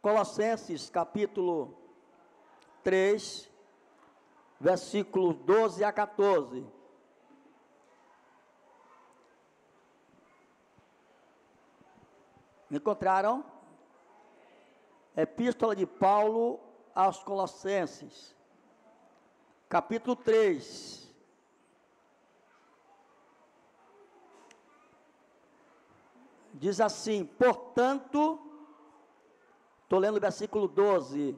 Colossenses capítulo 3, versículos 12 a 14. Encontraram? Epístola de Paulo aos Colossenses, capítulo 3. Diz assim: portanto, estou lendo o versículo 12.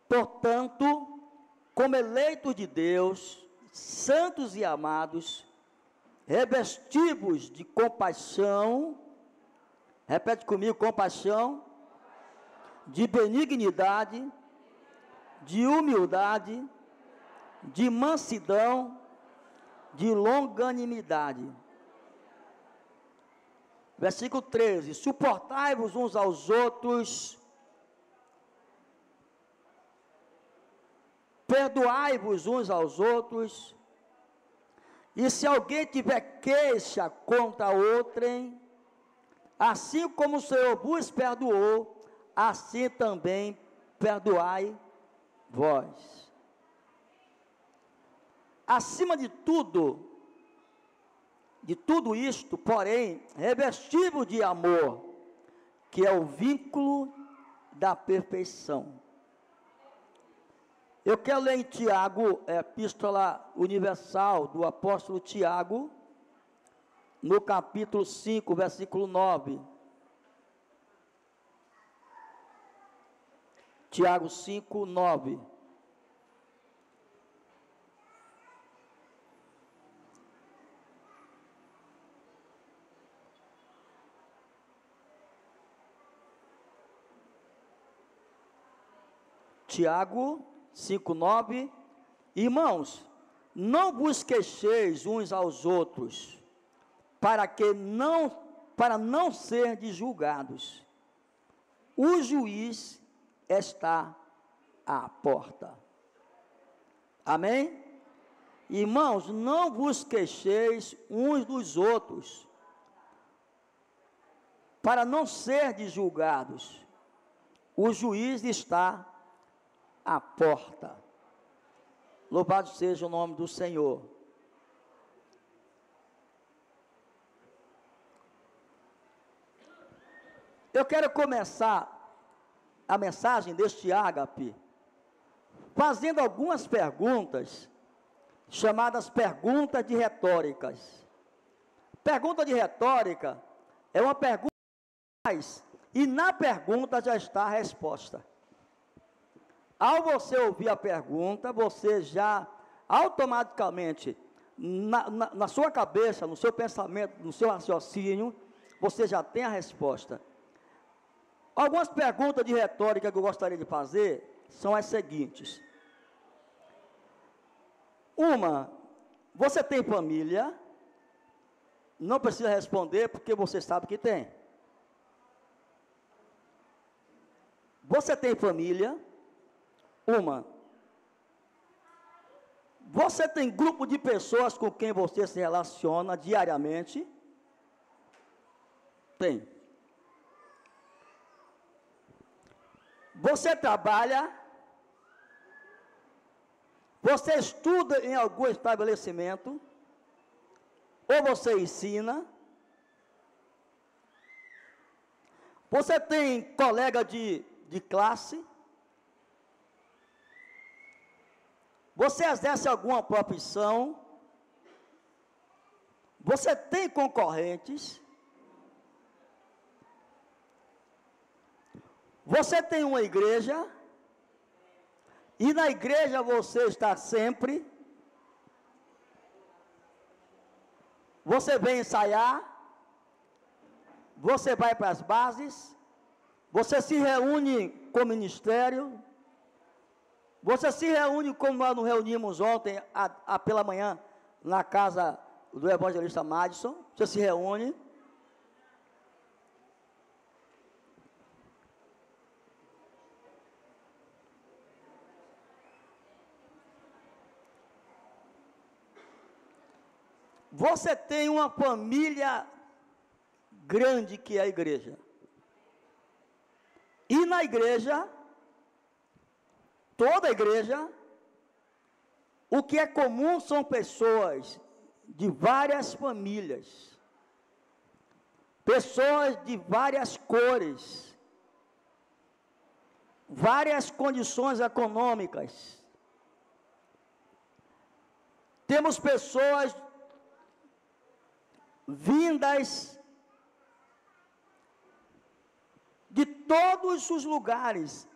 Portanto, como eleitos de Deus, santos e amados, revestivos de compaixão, repete comigo: compaixão, de benignidade, de humildade, de mansidão, de longanimidade. Versículo 13: suportai-vos uns aos outros, perdoai-vos uns aos outros, e se alguém tiver queixa contra outrem, assim como o Senhor vos perdoou, assim também perdoai vós. Acima de tudo isto, porém, revestivos de amor, que é o vínculo da perfeição. Eu quero ler em Tiago, Epístola Universal do apóstolo Tiago, no capítulo 5, versículo 9. Tiago 5, 9. Tiago 5, 9. Irmãos, não vos queixeis uns aos outros, para não serdes julgados. O juiz está à porta. Amém? Irmãos, não vos queixeis uns dos outros, para não serdes julgados. O juiz está à porta. Louvado seja o nome do Senhor. Eu quero começar a mensagem deste ágape fazendo algumas perguntas, chamadas perguntas de retóricas. Pergunta de retórica é uma pergunta e na pergunta já está a resposta. Ao você ouvir a pergunta, você já automaticamente, na sua cabeça, no seu pensamento, no seu raciocínio, você já tem a resposta. Algumas perguntas de retórica que eu gostaria de fazer são as seguintes. Uma: você tem família? Não precisa responder porque você sabe que tem. Você tem família? Uma. Você tem grupo de pessoas com quem você se relaciona diariamente? Tem. Você trabalha? Você estuda em algum estabelecimento? Ou você ensina? Você tem colega de classe? Você exerce alguma profissão? Você tem concorrentes? Você tem uma igreja? E na igreja você está sempre? Você vem ensaiar? Você vai para as bases? Você se reúne com o ministério? Você se reúne como nós nos reunimos ontem, pela manhã, na casa do evangelista Madison? Você se reúne? Você tem uma família grande que é a igreja. E na igreja, toda a igreja, o que é comum são pessoas de várias famílias, pessoas de várias cores, várias condições econômicas. Temos pessoas vindas de todos os lugares,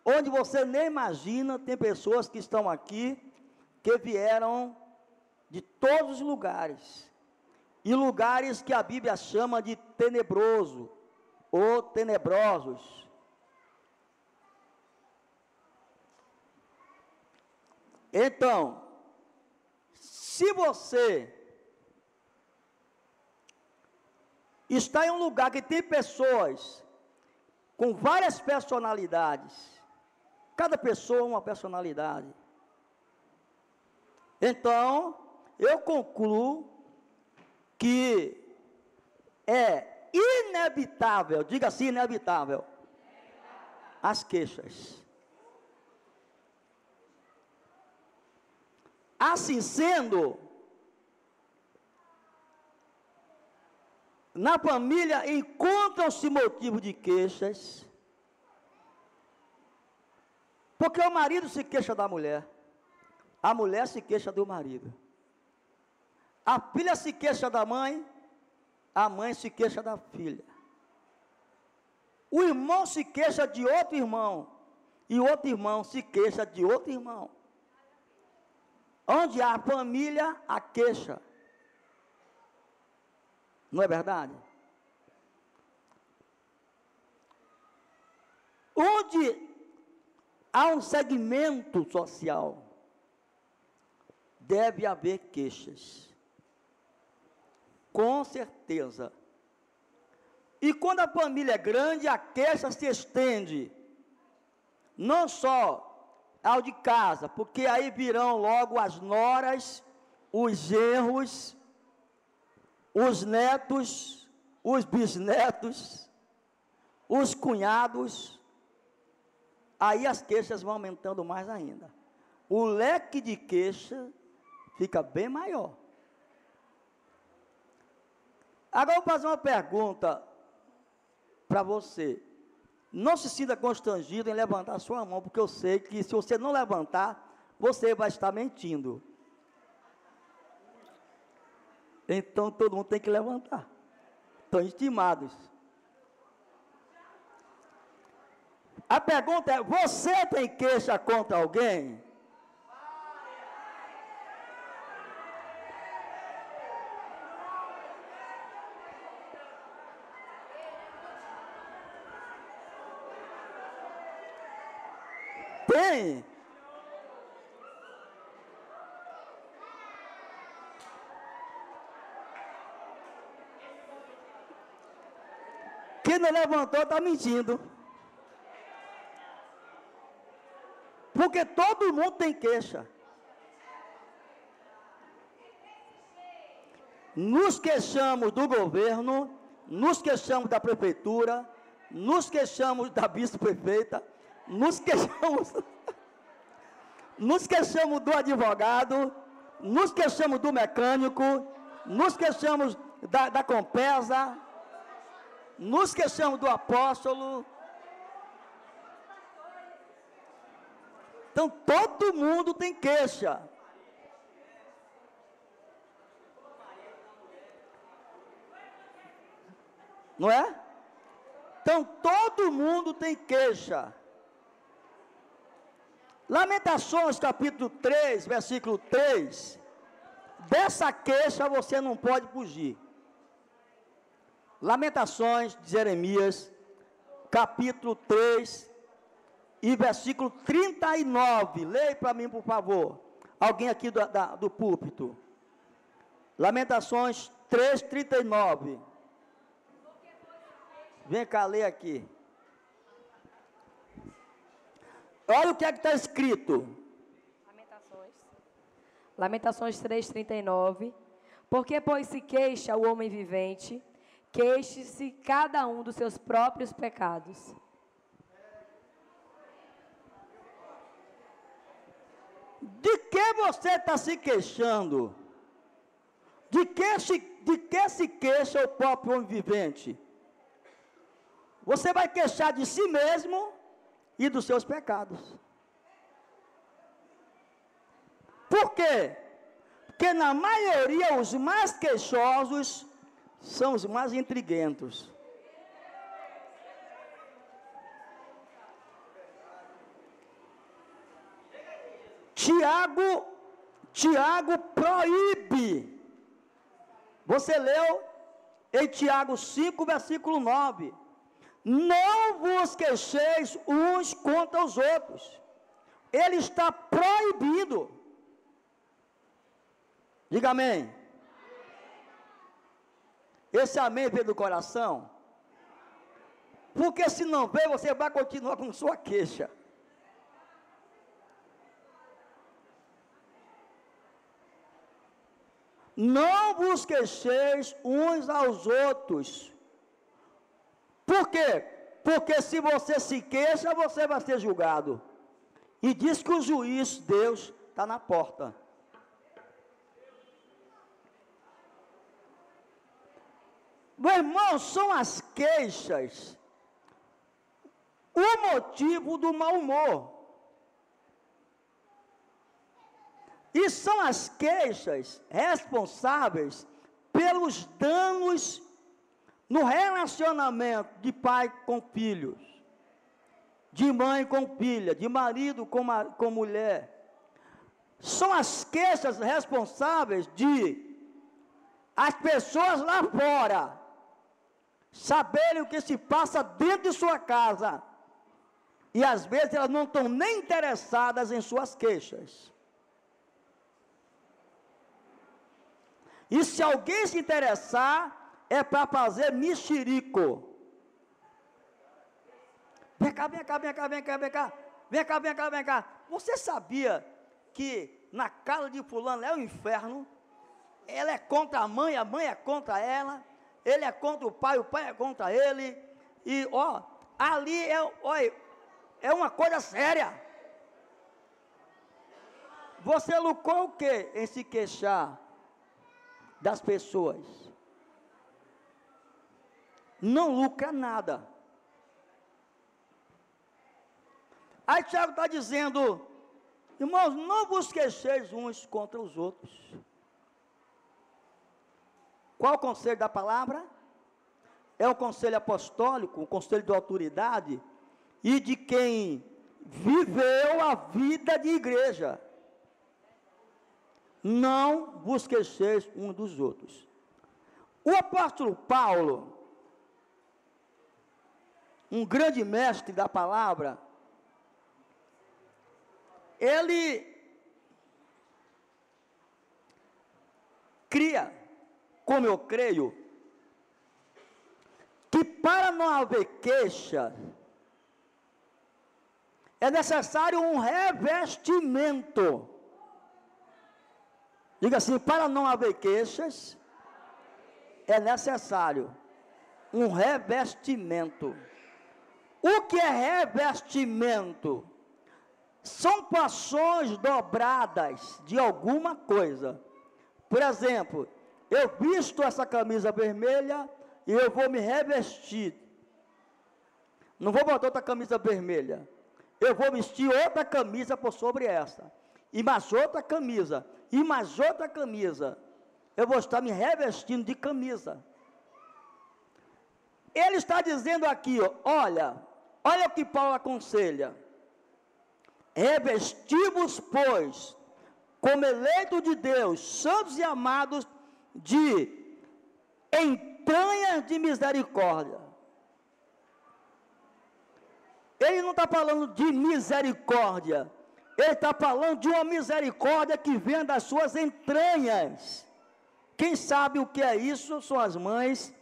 onde você nem imagina. Tem pessoas que estão aqui, que vieram de todos os lugares, e lugares que a Bíblia chama de tenebroso, ou tenebrosos. Então, se você está em um lugar que tem pessoas com várias personalidades, cada pessoa uma personalidade, então eu concluo que é inevitável, diga assim, inevitável, as queixas. Assim sendo, na família encontram-se motivos de queixas, porque o marido se queixa da mulher, a mulher se queixa do marido, a filha se queixa da mãe, a mãe se queixa da filha, o irmão se queixa de outro irmão, e o outro irmão se queixa de outro irmão. Onde há família, há queixa. Não é verdade? Onde há um segmento social, deve haver queixas. Com certeza. E quando a família é grande, a queixa se estende. Não só ao de casa, porque aí virão logo as noras, os genros, os netos, os bisnetos, os cunhados. Aí as queixas vão aumentando mais ainda. O leque de queixa fica bem maior. Agora eu vou fazer uma pergunta para você. Não se sinta constrangido em levantar a sua mão, porque eu sei que se você não levantar, você vai estar mentindo. Então todo mundo tem que levantar. Estão intimados. A pergunta é: você tem queixa contra alguém? Tem. Quem não levantou está mentindo. Porque todo mundo tem queixa. Nos queixamos do governo, nos queixamos da prefeitura, nos queixamos da vice-prefeita, nos queixamos do advogado, nos queixamos do mecânico, nos queixamos da Compesa, nos queixamos do apóstolo. Então todo mundo tem queixa. Não é? Então todo mundo tem queixa. Lamentações capítulo 3, versículo 3, dessa queixa você não pode fugir. Lamentações de Jeremias, capítulo 3 e versículo 39, leia para mim por favor, alguém aqui do púlpito. Lamentações 3, 39, vem cá ler aqui. Olha o que é que está escrito. Lamentações 3:39. Porque, pois, se queixa o homem vivente, queixe-se cada um dos seus próprios pecados. De que você está se queixando? De que se queixa o próprio homem vivente? Você vai queixar de si mesmo e dos seus pecados. Por quê? Porque na maioria os mais queixosos são os mais intriguentos. Tiago proíbe. Você leu em Tiago 5, versículo 9. Não vos queixeis uns contra os outros. Ele está proibido. Diga amém. Esse amém veio do coração? Porque se não veio, você vai continuar com sua queixa. Não vos queixeis uns aos outros. Por quê? Porque se você se queixa, você vai ser julgado. E diz que o juiz, Deus, está na porta. Meu irmão, são as queixas o motivo do mau humor. E são as queixas responsáveis pelos danos no relacionamento de pai com filhos, de mãe com filha, de marido com mulher. São as queixas responsáveis de as pessoas lá fora saberem o que se passa dentro de sua casa. E às vezes elas não estão nem interessadas em suas queixas. E se alguém se interessar, é para fazer mexerico. Vem cá, vem cá, vem cá, vem cá, vem cá. Vem cá, vem cá, vem cá. Você sabia que na casa de fulano é o inferno? Ela é contra a mãe é contra ela. Ele é contra o pai é contra ele. E, ó, ali é uma coisa séria. Você lucrou o quê em se queixar das pessoas? Não lucra nada. Aí Tiago está dizendo, irmãos, não vos queixeis uns contra os outros. Qual o conselho da palavra? É o conselho apostólico, o conselho de autoridade e de quem viveu a vida de igreja. Não vos queixeis uns dos outros. O apóstolo Paulo, um grande mestre da palavra, ele cria, como eu creio, que para não haver queixa, é necessário um revestimento. Diga assim, para não haver queixas, é necessário um revestimento. O que é revestimento? São porções dobradas de alguma coisa. Por exemplo, eu visto essa camisa vermelha e eu vou me revestir. Não vou botar outra camisa vermelha. Eu vou vestir outra camisa por sobre essa. E mais outra camisa. E mais outra camisa. Eu vou estar me revestindo de camisa. Ele está dizendo aqui, ó, olha o que Paulo aconselha. Revesti-vos, pois, como eleito de Deus, santos e amados, de entranhas de misericórdia. Ele não está falando de misericórdia, ele está falando de uma misericórdia que vem das suas entranhas. Quem sabe o que é isso são as mães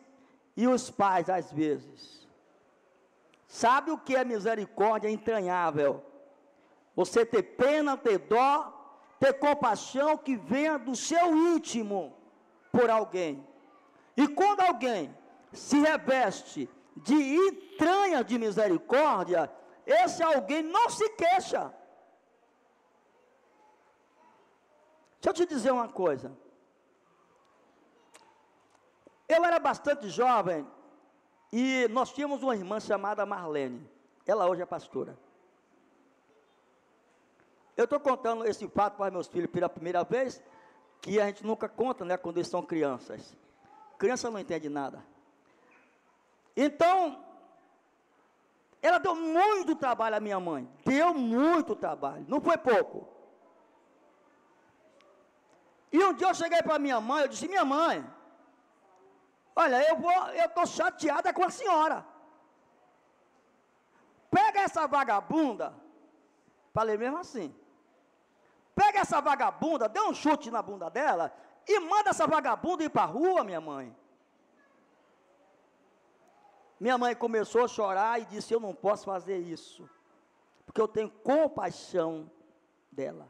e os pais, às vezes. Sabe o que é misericórdia entranhável? Você ter pena, ter dó, ter compaixão que venha do seu íntimo por alguém. E quando alguém se reveste de entranha de misericórdia, esse alguém não se queixa. Deixa eu te dizer uma coisa. Eu era bastante jovem e nós tínhamos uma irmã chamada Marlene. Ela hoje é pastora. Eu estou contando esse fato para meus filhos pela primeira vez, que a gente nunca conta, né, quando eles são crianças. Criança não entende nada. Então, ela deu muito trabalho à minha mãe. Deu muito trabalho, não foi pouco. E um dia eu cheguei para minha mãe, eu disse, minha mãe, olha, eu estou chateada com a senhora. Pega essa vagabunda, falei mesmo assim, pega essa vagabunda, dê um chute na bunda dela, e manda essa vagabunda ir para a rua, minha mãe. Minha mãe começou a chorar e disse, eu não posso fazer isso, porque eu tenho compaixão dela.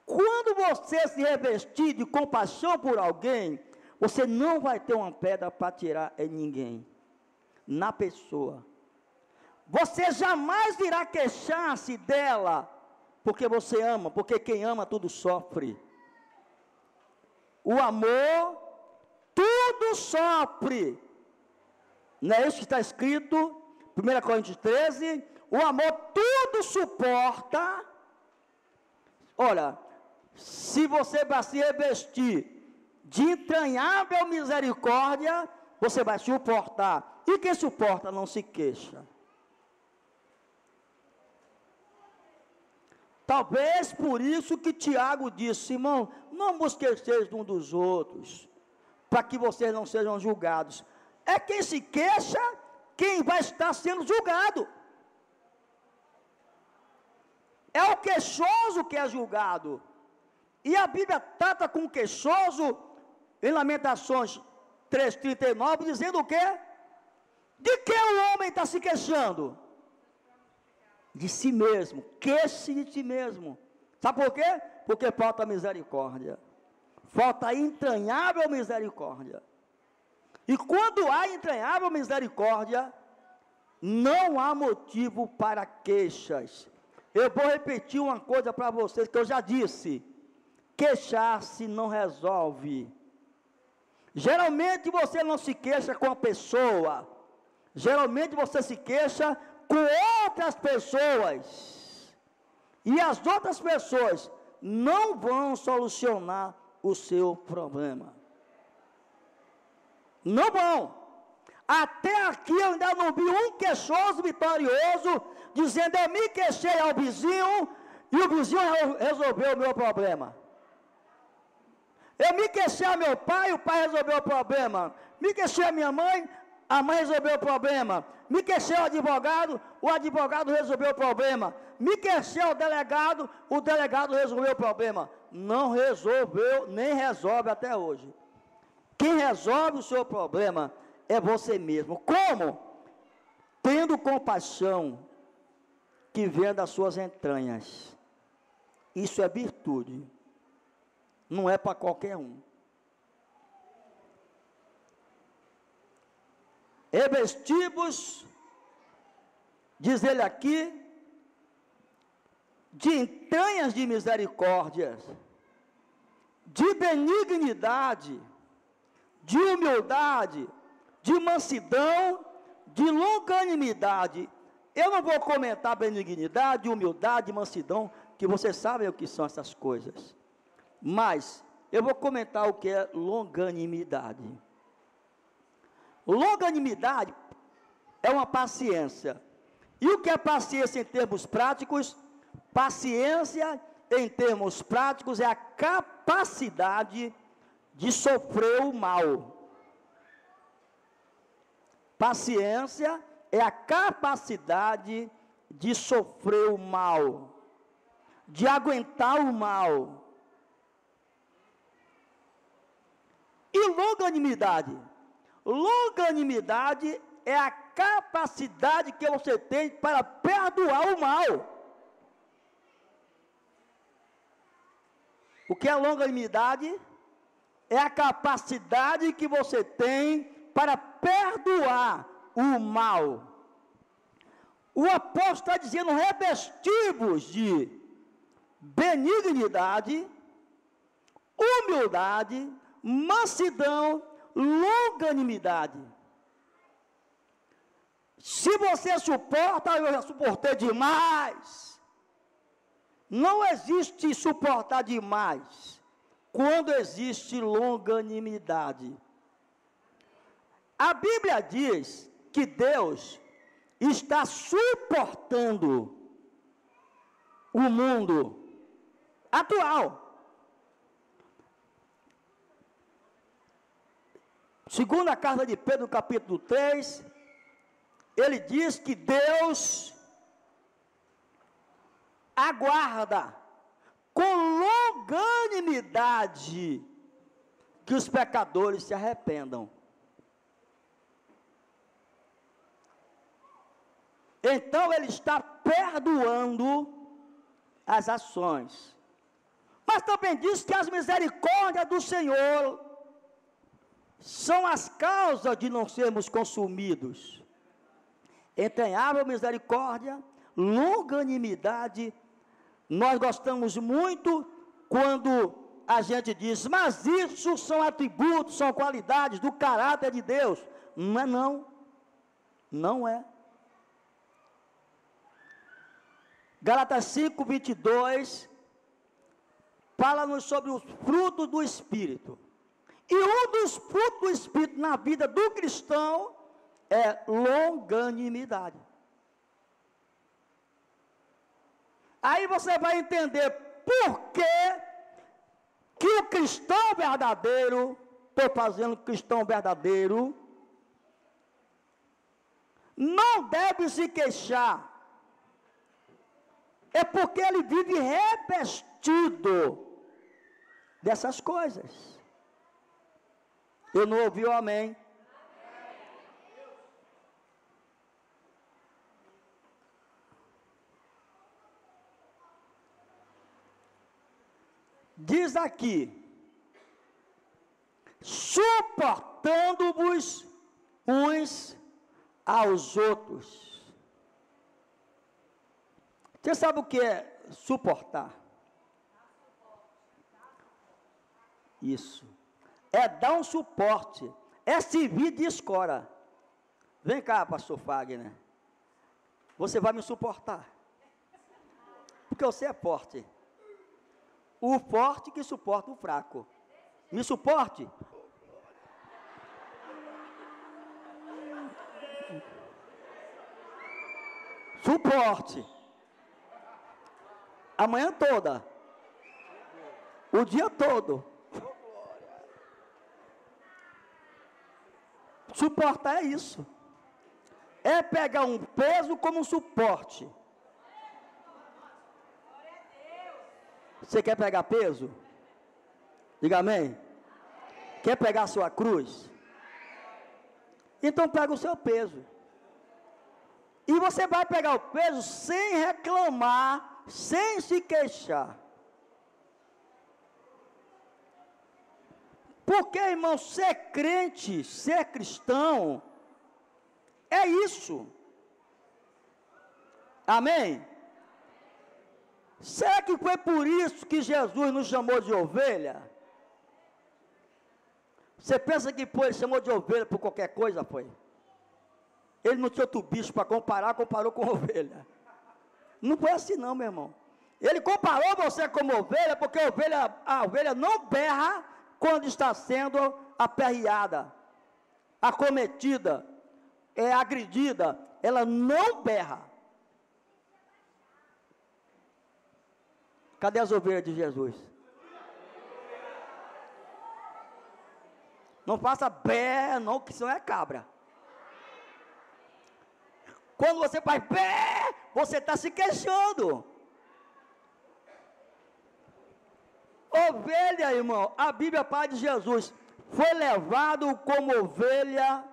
Quando você se revestir de compaixão por alguém, você não vai ter uma pedra para tirar em ninguém, na pessoa. Você jamais irá queixar-se dela, porque você ama, porque quem ama tudo sofre. O amor, tudo sofre. Não é isso que está escrito, 1 Coríntios 13, o amor tudo suporta. Olha, se você vai se revestir de entranhável misericórdia, você vai suportar. E quem suporta não se queixa. Talvez por isso que Tiago disse, irmão, não vos queixeis um dos outros, para que vocês não sejam julgados. É quem se queixa, quem vai estar sendo julgado. É o queixoso que é julgado. E a Bíblia trata com o queixoso, em Lamentações 3,39, dizendo o quê? De que o homem está se queixando? De si mesmo. Queixe de si mesmo. Sabe por quê? Porque falta misericórdia. Falta entranhável misericórdia. E quando há entranhável misericórdia, não há motivo para queixas. Eu vou repetir uma coisa para vocês que eu já disse. Queixar-se não resolve. Geralmente você não se queixa com a pessoa. Geralmente você se queixa com outras pessoas. E as outras pessoas não vão solucionar o seu problema. Não vão. Até aqui eu ainda não vi um queixoso vitorioso dizendo, eu me queixei ao vizinho e o vizinho resolveu o meu problema. Eu me queixei ao meu pai, o pai resolveu o problema. Me queixei à minha mãe, a mãe resolveu o problema. Me queixei ao advogado, o advogado resolveu o problema. Me queixei ao delegado, o delegado resolveu o problema. Não resolveu, nem resolve até hoje. Quem resolve o seu problema é você mesmo. Como? Tendo compaixão que vem das suas entranhas. Isso é virtude. Não é para qualquer um. Revestivos, diz ele aqui, de entranhas de misericórdia, de benignidade, de humildade, de mansidão, de longanimidade. Eu não vou comentar benignidade, humildade, mansidão, que vocês sabem o que são essas coisas. Mas eu vou comentar o que é longanimidade. Longanimidade é uma paciência. E o que é paciência em termos práticos? Paciência, em termos práticos, é a capacidade de sofrer o mal. Paciência é a capacidade de sofrer o mal, de aguentar o mal. E longanimidade? Longanimidade é a capacidade que você tem para perdoar o mal. O que é longanimidade? É a capacidade que você tem para perdoar o mal. O apóstolo está dizendo: revestivos de benignidade, humildade, mansidão, longanimidade. Se você suporta, eu já suportei demais. Não existe suportar demais quando existe longanimidade. A Bíblia diz que Deus está suportando o mundo atual. Segundo a carta de Pedro, capítulo 3, ele diz que Deus aguarda com longanimidade que os pecadores se arrependam. Então ele está perdoando as ações. Mas também diz que as misericórdias do Senhor são as causas de não sermos consumidos. Entranhável misericórdia, longanimidade. Nós gostamos muito quando a gente diz: mas isso são atributos, são qualidades do caráter de Deus. Não é não. Não é. Gálatas 5, 22, fala-nos sobre os frutos do Espírito. E um dos frutos do Espírito na vida do cristão é longanimidade. Aí você vai entender por que o cristão verdadeiro, estou fazendo cristão verdadeiro, não deve se queixar. É porque ele vive revestido dessas coisas. Eu não ouvi o amém. Diz aqui: suportando-vos uns aos outros. Você sabe o que é suportar? Isso. É dar um suporte. É servir de escora. Vem cá, pastor Fagner. Você vai me suportar. Porque você é forte. O forte que suporta o fraco. Me suporte. Suporte. A manhã toda. O dia todo. Suportar é isso. É pegar um peso como um suporte. Você quer pegar peso? Diga amém. Quer pegar a sua cruz? Então pega o seu peso. E você vai pegar o peso sem reclamar, sem se queixar. Porque, irmão, ser crente, ser cristão, é isso. Amém? Será que foi por isso que Jesus nos chamou de ovelha? Você pensa que ele chamou de ovelha por qualquer coisa, foi? Ele não tinha outro bicho para comparar, comparou com ovelha. Não foi assim não, meu irmão. Ele comparou você como ovelha, porque a ovelha não berra quando está sendo aperreada, acometida, agredida. Ela não berra. Cadê as ovelhas de Jesus? Não faça bé, não, que isso não é cabra. Quando você faz bé, você está se queixando. Ovelha, irmão, a Bíblia fala de Jesus, foi levado como ovelha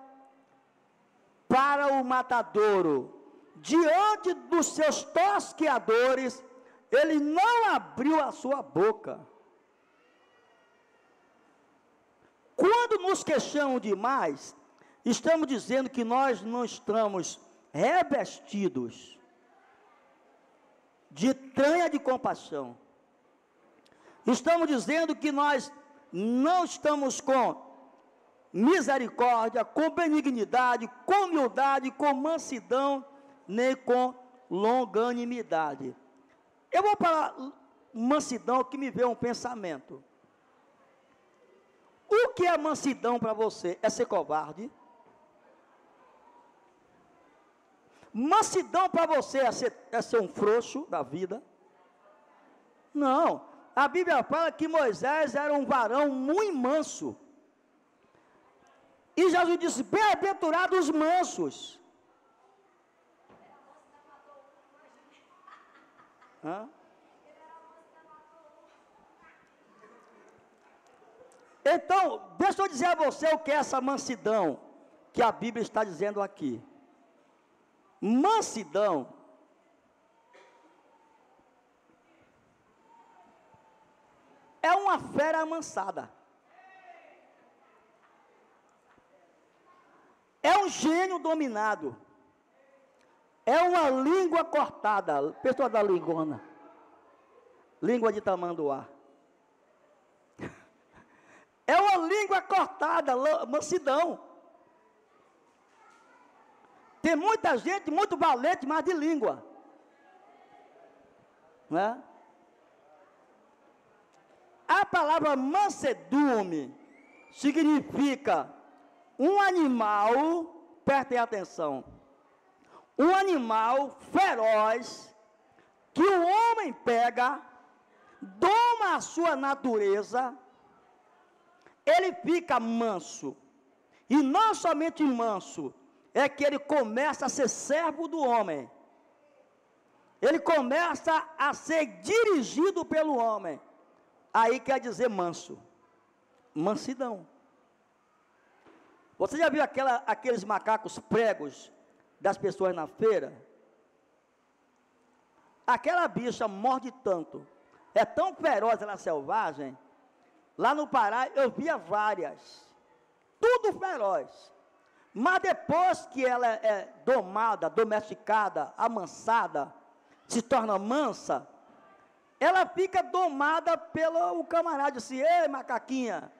para o matadouro. Diante dos seus tosqueadores, ele não abriu a sua boca. Quando nos queixamos demais, estamos dizendo que nós não estamos revestidos de tranha de compaixão. Estamos dizendo que nós não estamos com misericórdia, com benignidade, com humildade, com mansidão, nem com longanimidade. Eu vou para mansidão, que me veio um pensamento. O que é mansidão para você? É ser covarde? Mansidão para você é ser um frouxo da vida? Não. A Bíblia fala que Moisés era um varão muito manso. E Jesus disse: bem-aventurados os mansos. Hã? Então, deixa eu dizer a você o que é essa mansidão que a Bíblia está dizendo aqui. Mansidão é uma fera amansada. É um gênio dominado. É uma língua cortada. Pessoa da lingona. Língua de tamanduá. É uma língua cortada, mansidão. Tem muita gente, muito valente, mas de língua. Né? A palavra mansedume significa um animal, prestem atenção, um animal feroz, que o homem pega, doma a sua natureza, ele fica manso, e não somente manso, é que ele começa a ser servo do homem, ele começa a ser dirigido pelo homem, aí quer dizer manso, mansidão. Você já viu aqueles macacos pregos das pessoas na feira? Aquela bicha morde tanto, é tão feroz, ela é selvagem. Lá no Pará eu via várias, tudo feroz. Mas depois que ela é domada, domesticada, amansada, se torna mansa, ela fica domada pelo camarada, assim: ei, macaquinha,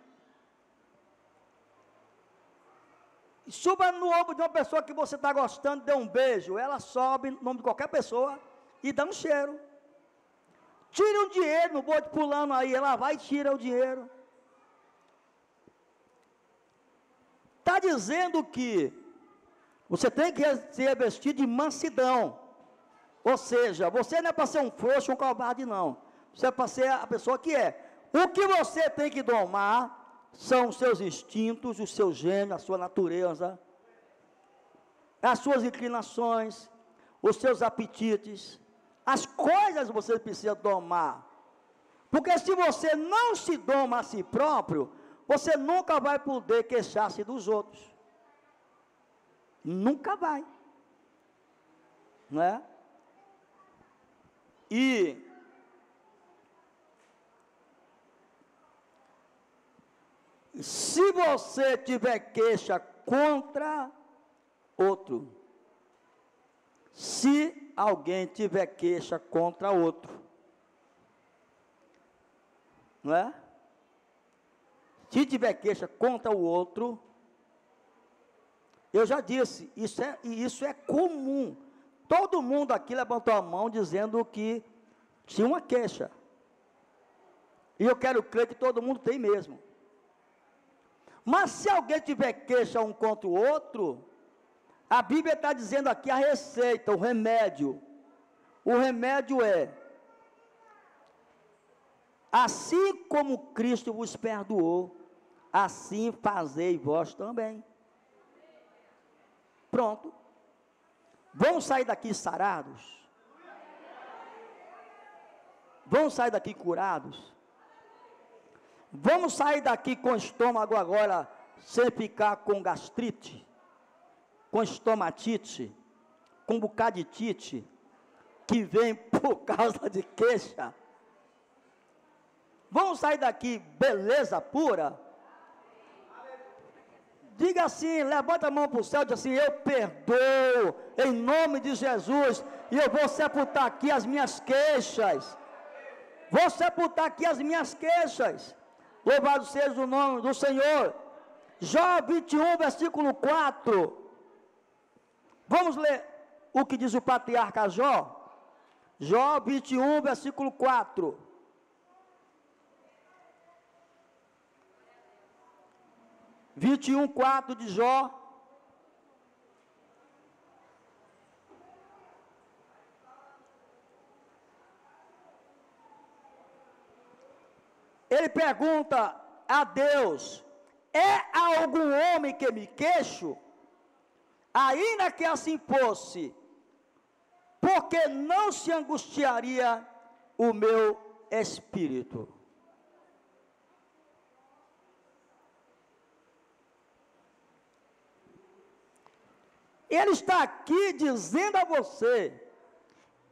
suba no ombro de uma pessoa que você está gostando, dê um beijo. Ela sobe no nome de qualquer pessoa e dá um cheiro. Tira o dinheiro no bote pulando aí, ela vai e tira o dinheiro. Está dizendo que você tem que se revestir de mansidão. Ou seja, você não é para ser um frouxo, um covarde, não. Você é para ser a pessoa que é. O que você tem que domar são os seus instintos, o seu gênio, a sua natureza, as suas inclinações, os seus apetites, as coisas você precisa domar. Porque se você não se doma a si próprio, você nunca vai poder queixar-se dos outros. Nunca vai. Não é? E se você tiver queixa contra outro, se alguém tiver queixa contra outro, não é? Se tiver queixa contra o outro, eu já disse, isso é comum. Todo mundo aqui levantou a mão dizendo que tinha uma queixa. E eu quero crer que todo mundo tem mesmo. Mas se alguém tiver queixa um contra o outro, a Bíblia está dizendo aqui a receita, o remédio. O remédio é: assim como Cristo vos perdoou, assim fazei vós também. Pronto. Vamos sair daqui sarados? Vamos sair daqui curados? Vamos sair daqui com o estômago agora, sem ficar com gastrite, com estomatite, com bucaditite, que vem por causa de queixa? Vamos sair daqui beleza pura? Diga assim, levanta a mão para o céu e diz assim: eu perdoo em nome de Jesus, e eu vou sepultar aqui as minhas queixas. Vou sepultar aqui as minhas queixas. Louvado seja o nome do Senhor. Jó 21, versículo 4. Vamos ler o que diz o patriarca Jó. Jó 21, versículo 4. (21, 4) de Jó. Ele pergunta a Deus: é algum homem que me queixo? Ainda que assim fosse, porque não se angustiaria o meu espírito? Ele está aqui dizendo a você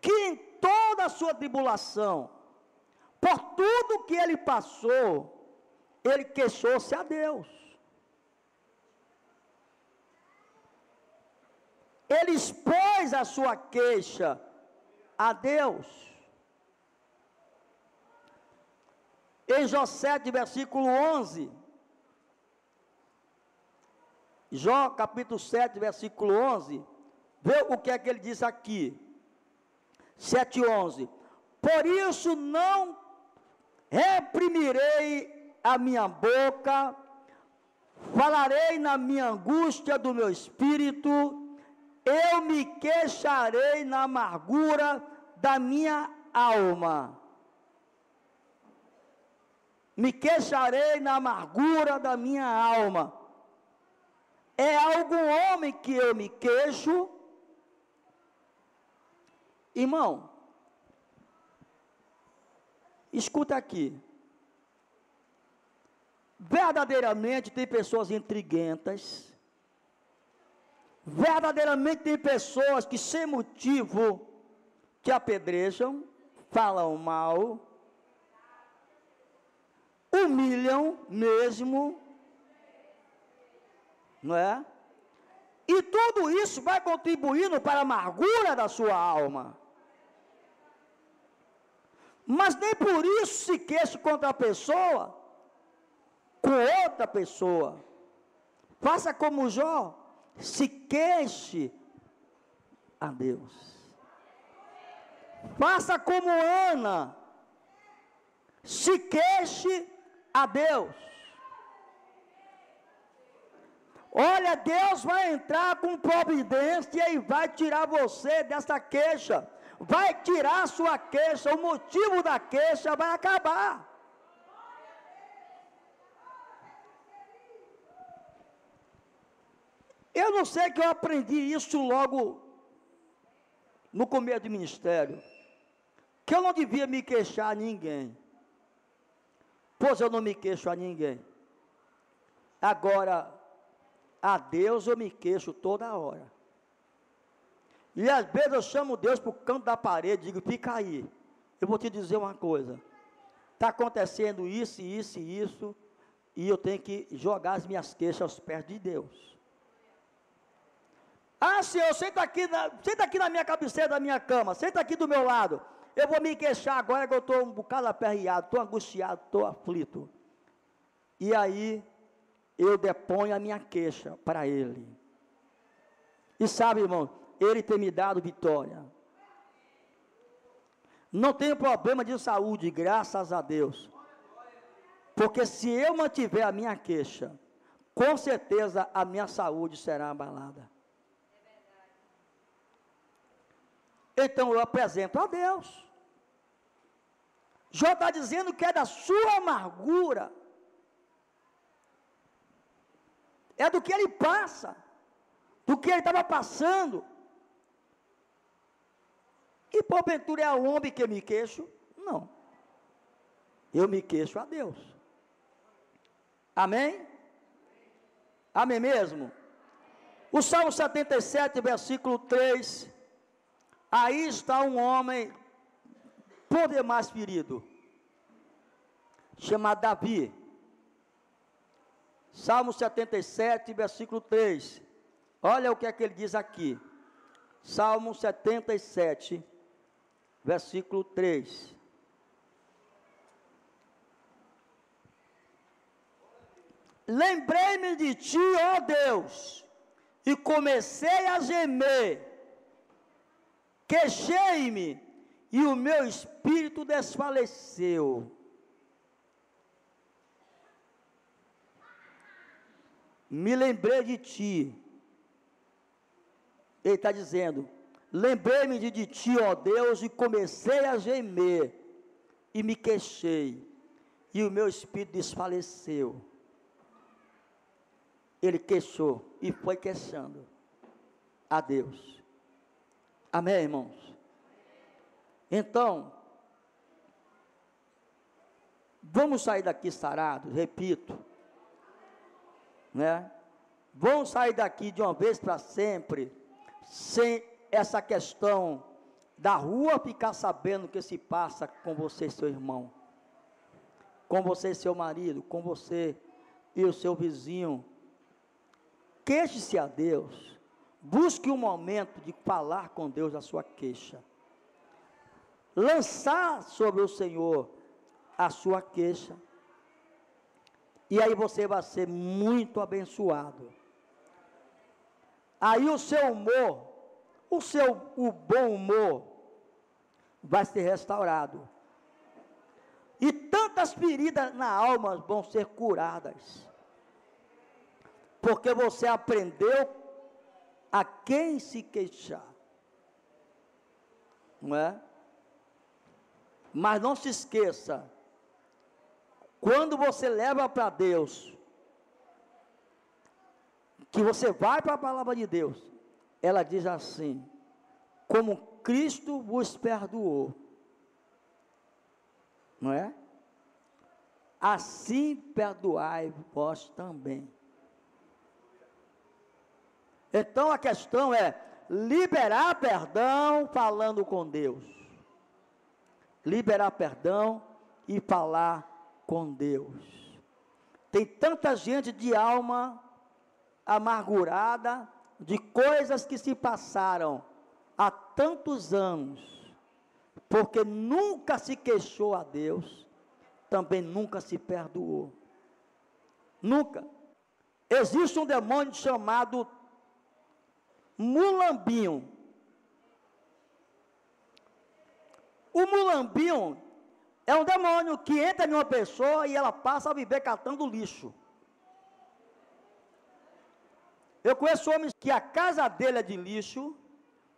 que em toda a sua tribulação, por tudo que ele passou, ele queixou-se a Deus. Ele expôs a sua queixa a Deus. Em Jó 7, versículo 11. Jó capítulo 7, versículo 11. Vê o que é que ele diz aqui. 7:11. Por isso não reprimirei a minha boca, falarei na minha angústia do meu espírito, eu me queixarei na amargura da minha alma. Me queixarei na amargura da minha alma. É algum homem que eu me queixo? Irmão, escuta aqui. Verdadeiramente tem pessoas intriguentas. Verdadeiramente tem pessoas que sem motivo te apedrejam, falam mal, humilham mesmo, não é? E tudo isso vai contribuindo para a amargura da sua alma. Mas nem por isso se queixa contra a pessoa, com outra pessoa. Faça como Jó, se queixe a Deus. Faça como Ana, se queixe a Deus. Olha, Deus vai entrar com providência e vai tirar você dessa queixa. Vai tirar a sua queixa, o motivo da queixa vai acabar. Eu não sei que eu aprendi isso logo no começo do ministério, que eu não devia me queixar a ninguém, pois eu não me queixo a ninguém. Agora, a Deus eu me queixo toda hora. E às vezes eu chamo Deus para o canto da parede, digo: fica aí, eu vou te dizer uma coisa, está acontecendo isso, isso e isso, e eu tenho que jogar as minhas queixas aos pés de Deus. Ah, Senhor, senta aqui na minha cabeceira da minha cama, senta aqui do meu lado, eu vou me queixar agora que eu estou um bocado aperreado, estou angustiado, estou aflito. E aí, eu deponho a minha queixa para Ele. E sabe, irmão, Ele tem me dado vitória. Não tenho problema de saúde, graças a Deus. Porque se eu mantiver a minha queixa, com certeza a minha saúde será abalada. Então eu apresento a Deus. Jó está dizendo que é da sua amargura, é do que ele passa, do que ele estava passando. E porventura é o homem que me queixo? Não. Eu me queixo a Deus. Amém? Amém mesmo? O Salmo 77, versículo 3. Aí está um homem por demais ferido, chamado Davi. Salmo 77, versículo 3. Olha o que é que ele diz aqui. Salmo 77, versículo 3. Lembrei-me de ti, ó Deus, e comecei a gemer. Queixei-me, e o meu espírito desfaleceu. Me lembrei de ti. Ele está dizendo, lembrei-me de ti, ó Deus, e comecei a gemer, e me queixei, e o meu espírito desfaleceu. Ele queixou, e foi queixando a Deus. Amém, irmãos? Então, vamos sair daqui sarados, repito, né? Vamos sair daqui de uma vez para sempre, sem essa questão da rua ficar sabendo o que se passa com você e seu irmão, com você e seu marido, com você e o seu vizinho. Queixe-se a Deus, busque um momento de falar com Deus a sua queixa, lançar sobre o Senhor a sua queixa, e aí você vai ser muito abençoado. Aí o seu humor, o bom humor, vai ser restaurado. E tantas feridas na alma vão ser curadas. Porque você aprendeu a quem se queixar. Não é? Mas não se esqueça, quando você leva para Deus, que você vai para a palavra de Deus, ela diz assim, como Cristo vos perdoou, não é? Assim perdoai vós também. Então a questão é liberar perdão falando com Deus. Liberar perdão e falar com Deus. Tem tanta gente de alma amargurada, de coisas que se passaram há tantos anos, porque nunca se queixou a Deus, também nunca se perdoou. Nunca. Existe um demônio chamado mulambinho. O mulambinho é um demônio que entra em uma pessoa e ela passa a viver catando lixo. Eu conheço homens que a casa dele é de lixo,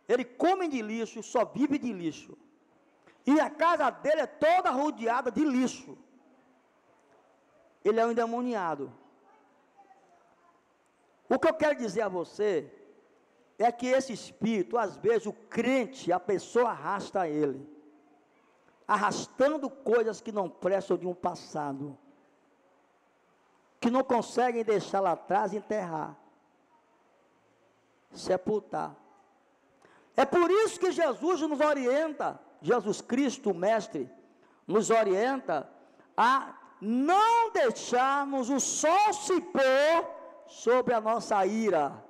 ele come de lixo, só vive de lixo. E a casa dele é toda rodeada de lixo. Ele é um endemoniado. O que eu quero dizer a você é que esse espírito, às vezes o crente, a pessoa arrasta ele, arrastando coisas que não prestam de um passado, que não conseguem deixar lá atrás e enterrar, sepultar. É por isso que Jesus nos orienta, Jesus Cristo, o Mestre, nos orienta a não deixarmos o sol se pôr sobre a nossa ira.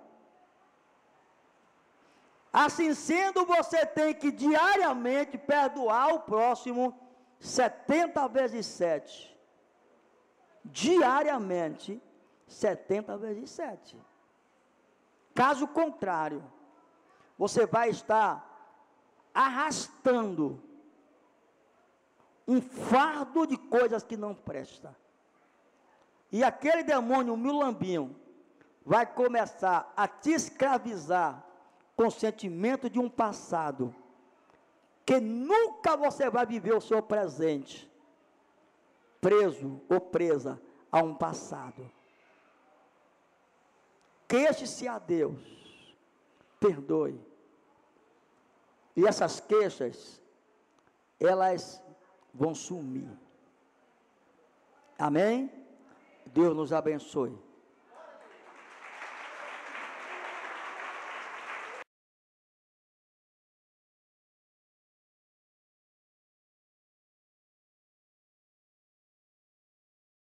Assim sendo, você tem que diariamente perdoar o próximo 70 vezes 7. Diariamente, 70 vezes 7. Caso contrário, você vai estar arrastando um fardo de coisas que não presta. E aquele demônio mulambinho vai começar a te escravizar com o sentimento de um passado, que nunca você vai viver o seu presente, preso ou presa a um passado. Queixe-se a Deus, perdoe. E essas queixas, elas vão sumir. Amém? Deus nos abençoe.